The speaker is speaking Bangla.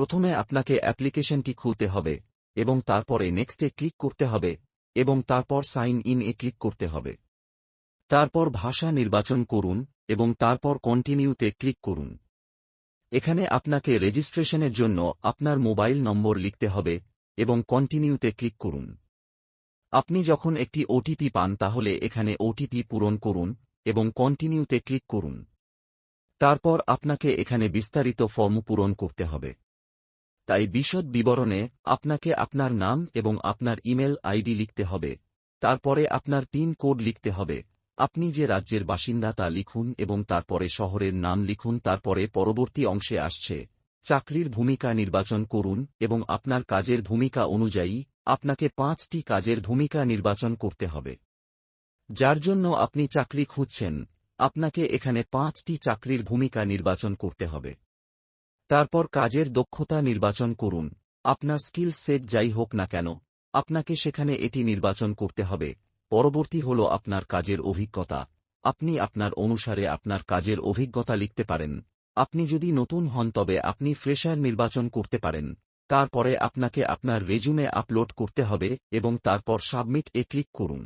প্রথমে আপনাকে অ্যাপ্লিকেশনটি খুলতে হবে এবং তারপরে নেক্সটে ক্লিক করতে হবে এবং তারপর সাইন ইন এ ক্লিক করতে হবে। তারপর ভাষা নির্বাচন করুন এবং তারপর কন্টিনিউতে ক্লিক করুন। এখানে আপনাকে রেজিস্ট্রেশনের জন্য আপনার মোবাইল নম্বর লিখতে হবে এবং কন্টিনিউতে ক্লিক করুন। আপনি যখন একটি ওটিপি পান তাহলে এখানে ওটিপি পূরণ করুন এবং কন্টিনিউতে ক্লিক করুন। তারপর আপনাকে এখানে বিস্তারিত ফর্ম পূরণ করতে হবে। তাই বিশদ বিবরণে আপনাকে আপনার নাম এবং আপনার ইমেল আইডি লিখতে হবে, তারপরে আপনার পিন কোড লিখতে হবে, আপনি যে রাজ্যের বাসিন্দা তা লিখুন এবং তারপরে শহরের নাম লিখুন। তারপরে পরবর্তী অংশে আসছে চাকরির ভূমিকা নির্বাচন করুন এবং আপনার কাজের ভূমিকা অনুযায়ী আপনাকে 5টি কাজের ভূমিকা নির্বাচন করতে হবে। যার জন্য আপনি চাকরি খুঁজছেন, আপনাকে এখানে 5টি চাকরির ভূমিকা নির্বাচন করতে হবে। তারপর কাজের দক্ষতা নির্বাচন করুন। আপনার স্কিল সেট যাই হোক না কেন, আপনাকে সেখানে এটি নির্বাচন করতে হবে। পরবর্তী হল আপনার কাজের অভিজ্ঞতা। আপনি আপনার অনুসারে আপনার কাজের অভিজ্ঞতা লিখতে পারেন। আপনি যদি নতুন হন তবে আপনি ফ্রেশার নির্বাচন করতে পারেন। তারপরে আপনাকে আপনার রেজুমে আপলোড করতে হবে এবং তারপর সাবমিট এ ক্লিক করুন।